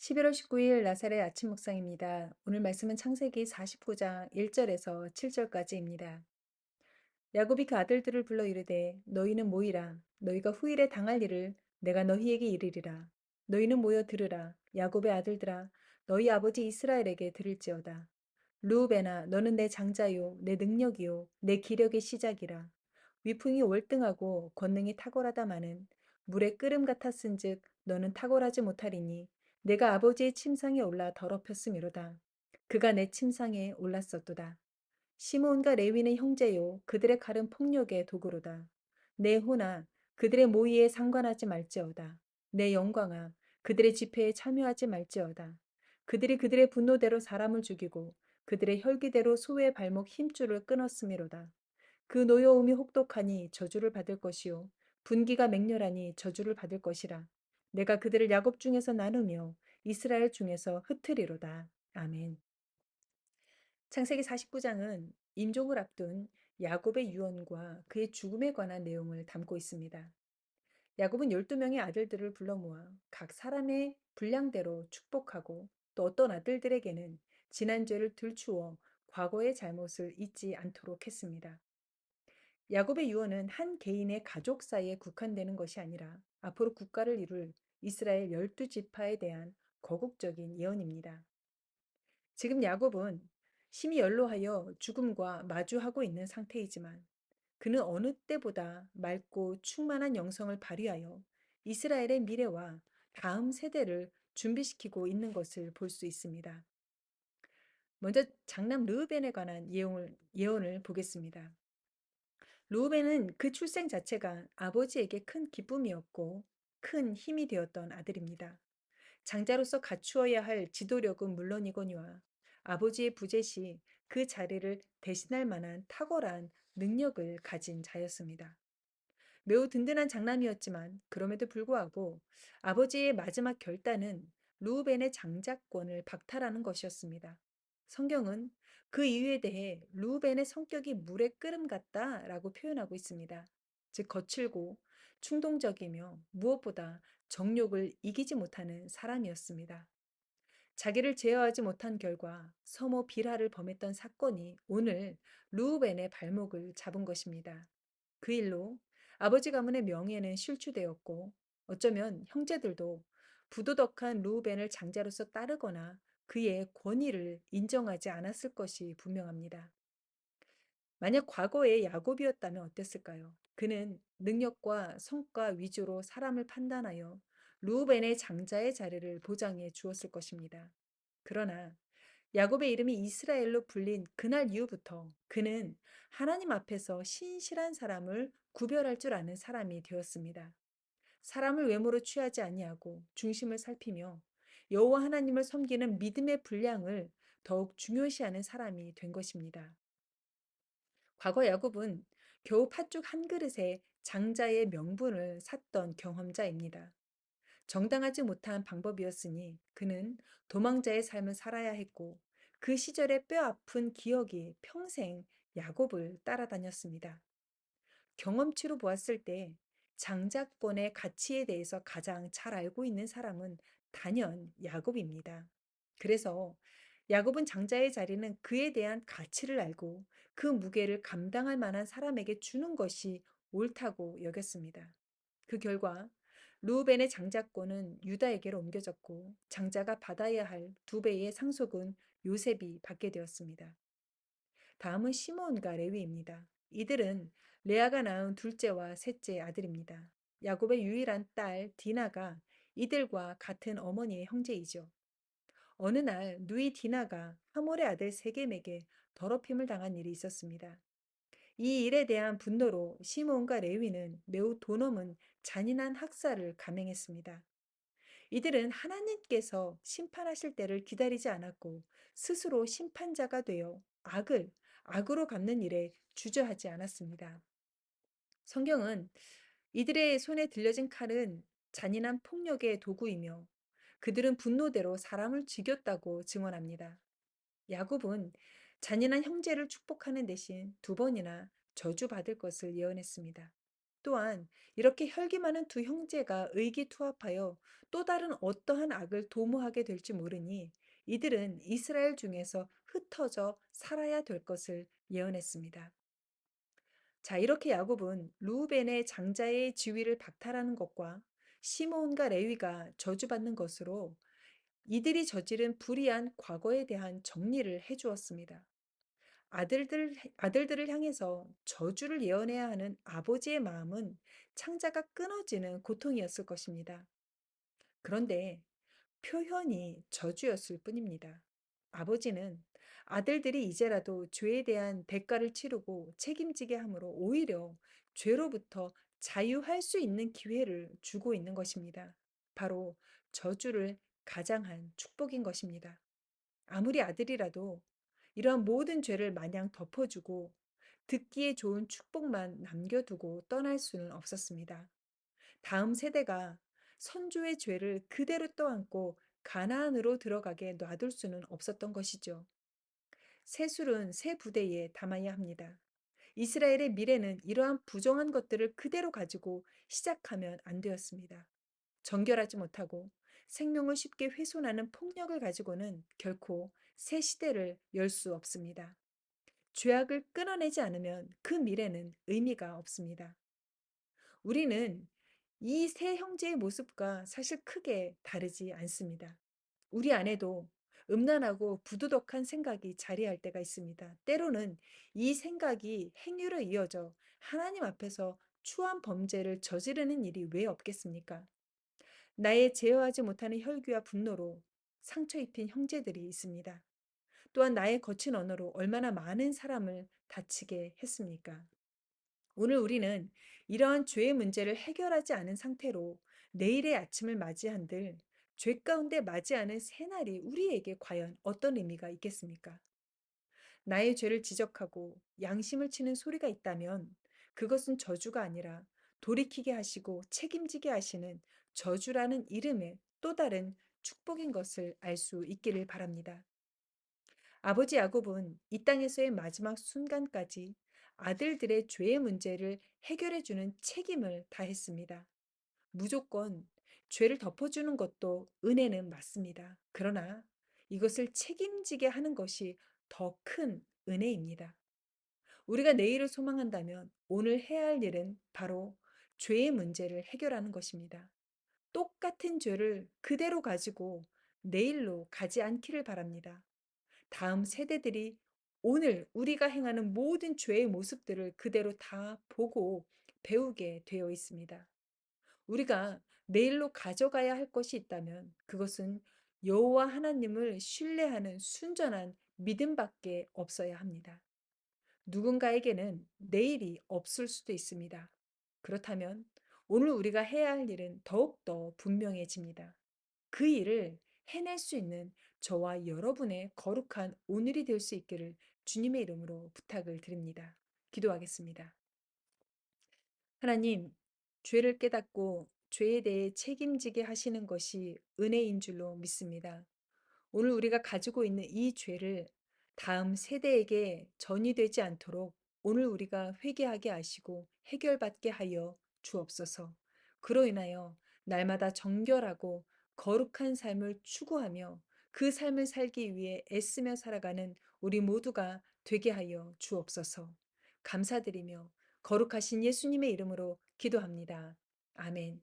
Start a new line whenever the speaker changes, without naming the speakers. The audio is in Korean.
11월 19일 나사렛 아침 묵상입니다. 오늘 말씀은 창세기 49장 1절에서 7절까지입니다. 야곱이 그 아들들을 불러 이르되 너희는 모이라. 너희가 후일에 당할 일을 내가 너희에게 이르리라. 너희는 모여 들으라. 야곱의 아들들아 너희 아버지 이스라엘에게 들을지어다. 르우벤아 너는 내 장자요 내 능력이요 내 기력의 시작이라. 위풍이 월등하고 권능이 탁월하다마는 물의 끓음 같았은즉 너는 탁월하지 못하리니 내가 아버지의 침상에 올라 더럽혔음이로다. 그가 내 침상에 올랐었도다. 시므온과 레위는 형제요 그들의 칼은 폭력의 도구로다. 내 호나 그들의 모의에 상관하지 말지어다. 내 영광아 그들의 집회에 참여하지 말지어다. 그들이 그들의 분노대로 사람을 죽이고 그들의 혈기대로 소의 발목 힘줄을 끊었음이로다. 그 노여움이 혹독하니 저주를 받을 것이요 분기가 맹렬하니 저주를 받을 것이라. 내가 그들을 야곱 중에서 나누며 이스라엘 중에서 흩으리로다. 아멘. 창세기 49장은 임종을 앞둔 야곱의 유언과 그의 죽음에 관한 내용을 담고 있습니다. 야곱은 12명의 아들들을 불러 모아 각 사람의 분량대로 축복하고 또 어떤 아들들에게는 지난 죄를 들추어 과거의 잘못을 잊지 않도록 했습니다. 야곱의 유언은 한 개인의 가족 사이에 국한되는 것이 아니라 앞으로 국가를 이룰 이스라엘 12지파에 대한 거국적인 예언입니다. 지금 야곱은 심히 연로하여 죽음과 마주하고 있는 상태이지만 그는 어느 때보다 맑고 충만한 영성을 발휘하여 이스라엘의 미래와 다음 세대를 준비시키고 있는 것을 볼 수 있습니다. 먼저 장남 르우벤에 관한 예언을 보겠습니다. 르우벤은 그 출생 자체가 아버지에게 큰 기쁨이었고 큰 힘이 되었던 아들입니다. 장자로서 갖추어야 할 지도력은 물론이거니와 아버지의 부재 시 그 자리를 대신할 만한 탁월한 능력을 가진 자였습니다. 매우 든든한 장남이었지만 그럼에도 불구하고 아버지의 마지막 결단은 루우벤의 장자권을 박탈하는 것이었습니다. 성경은 그 이유에 대해 루우벤의 성격이 물의 끓음 같다라고 표현하고 있습니다. 즉 거칠고 충동적이며 무엇보다 정욕을 이기지 못하는 사람이었습니다. 자기를 제어하지 못한 결과 서모 빌하를 범했던 사건이 오늘 루우벤의 발목을 잡은 것입니다. 그 일로 아버지 가문의 명예는 실추되었고 어쩌면 형제들도 부도덕한 루우벤을 장자로서 따르거나 그의 권위를 인정하지 않았을 것이 분명합니다. 만약 과거의 야곱이었다면 어땠을까요? 그는 능력과 성과 위주로 사람을 판단하여 루우벤의 장자의 자리를 보장해 주었을 것입니다. 그러나 야곱의 이름이 이스라엘로 불린 그날 이후부터 그는 하나님 앞에서 신실한 사람을 구별할 줄 아는 사람이 되었습니다. 사람을 외모로 취하지 아니하고 중심을 살피며 여호와 하나님을 섬기는 믿음의 분량을 더욱 중요시하는 사람이 된 것입니다. 과거 야곱은 겨우 팥죽 한 그릇에 장자의 명분을 샀던 경험자입니다. 정당하지 못한 방법이었으니 그는 도망자의 삶을 살아야 했고 그 시절의 뼈아픈 기억이 평생 야곱을 따라다녔습니다. 경험치로 보았을 때 장자권의 가치에 대해서 가장 잘 알고 있는 사람은 단연 야곱입니다. 그래서 야곱은 장자의 자리는 그에 대한 가치를 알고 그 무게를 감당할 만한 사람에게 주는 것이 옳다고 여겼습니다. 그 결과 루벤의 장자권은 유다에게로 옮겨졌고 장자가 받아야 할 2배의 상속은 요셉이 받게 되었습니다. 다음은 시므온과 레위입니다. 이들은 레아가 낳은 둘째와 셋째 아들입니다. 야곱의 유일한 딸 디나가 이들과 같은 어머니의 형제이죠. 어느 날 누이 디나가 하몰의 아들 세겜에게 더럽힘을 당한 일이 있었습니다. 이 일에 대한 분노로 시므온과 레위는 매우 도넘은 잔인한 학살을 감행했습니다. 이들은 하나님께서 심판하실 때를 기다리지 않았고 스스로 심판자가 되어 악을 악으로 갚는 일에 주저하지 않았습니다. 성경은 이들의 손에 들려진 칼은 잔인한 폭력의 도구이며 그들은 분노대로 사람을 죽였다고 증언합니다. 야곱은 잔인한 형제를 축복하는 대신 2번이나 저주받을 것을 예언했습니다. 또한 이렇게 혈기 많은 두 형제가 의기투합하여 또 다른 어떠한 악을 도모하게 될지 모르니 이들은 이스라엘 중에서 흩어져 살아야 될 것을 예언했습니다. 자, 이렇게 야곱은 루벤의 장자의 지위를 박탈하는 것과 시므온과 레위가 저주받는 것으로 이들이 저지른 불의한 과거에 대한 정리를 해 주었습니다. 아들들을 향해서 저주를 예언해야 하는 아버지의 마음은 창자가 끊어지는 고통이었을 것입니다. 그런데 표현이 저주였을 뿐입니다. 아버지는 아들들이 이제라도 죄에 대한 대가를 치르고 책임지게 함으로 오히려 죄로부터 자유할 수 있는 기회를 주고 있는 것입니다. 바로 저주를 가장한 축복인 것입니다. 아무리 아들이라도 이러한 모든 죄를 마냥 덮어주고 듣기에 좋은 축복만 남겨두고 떠날 수는 없었습니다. 다음 세대가 선조의 죄를 그대로 떠안고 가나안으로 들어가게 놔둘 수는 없었던 것이죠. 세술은 새 부대에 담아야 합니다. 이스라엘의 미래는 이러한 부정한 것들을 그대로 가지고 시작하면 안 되었습니다. 정결하지 못하고 생명을 쉽게 훼손하는 폭력을 가지고는 결코 새 시대를 열 수 없습니다. 죄악을 끊어내지 않으면 그 미래는 의미가 없습니다. 우리는 이 세 형제의 모습과 사실 크게 다르지 않습니다. 우리 안에도 음란하고 부도덕한 생각이 자리할 때가 있습니다. 때로는 이 생각이 행위로 이어져 하나님 앞에서 추한 범죄를 저지르는 일이 왜 없겠습니까? 나의 제어하지 못하는 혈기와 분노로 상처 입힌 형제들이 있습니다. 또한 나의 거친 언어로 얼마나 많은 사람을 다치게 했습니까? 오늘 우리는 이러한 죄의 문제를 해결하지 않은 상태로 내일의 아침을 맞이한들 죄 가운데 맞이하는 새날이 우리에게 과연 어떤 의미가 있겠습니까? 나의 죄를 지적하고 양심을 치는 소리가 있다면 그것은 저주가 아니라 돌이키게 하시고 책임지게 하시는 저주라는 이름의 또 다른 축복인 것을 알 수 있기를 바랍니다. 아버지 야곱은 이 땅에서의 마지막 순간까지 아들들의 죄의 문제를 해결해 주는 책임을 다했습니다. 무조건 죄를 덮어주는 것도 은혜는 맞습니다. 그러나 이것을 책임지게 하는 것이 더 큰 은혜입니다. 우리가 내일을 소망한다면 오늘 해야 할 일은 바로 죄의 문제를 해결하는 것입니다. 똑같은 죄를 그대로 가지고 내일로 가지 않기를 바랍니다. 다음 세대들이 오늘 우리가 행하는 모든 죄의 모습들을 그대로 다 보고 배우게 되어 있습니다. 우리가 내일로 가져가야 할 것이 있다면 그것은 여호와 하나님을 신뢰하는 순전한 믿음밖에 없어야 합니다. 누군가에게는 내일이 없을 수도 있습니다. 그렇다면 오늘 우리가 해야 할 일은 더욱더 분명해집니다. 그 일을 해낼 수 있는 저와 여러분의 거룩한 오늘이 될 수 있기를 주님의 이름으로 부탁을 드립니다. 기도하겠습니다. 하나님, 죄를 깨닫고 죄에 대해 책임지게 하시는 것이 은혜인 줄로 믿습니다. 오늘 우리가 가지고 있는 이 죄를 다음 세대에게 전이되지 않도록 오늘 우리가 회개하게 하시고 해결받게 하여 주옵소서. 그로 인하여 날마다 정결하고 거룩한 삶을 추구하며 그 삶을 살기 위해 애쓰며 살아가는 우리 모두가 되게 하여 주옵소서. 감사드리며 거룩하신 예수님의 이름으로 기도합니다. 아멘.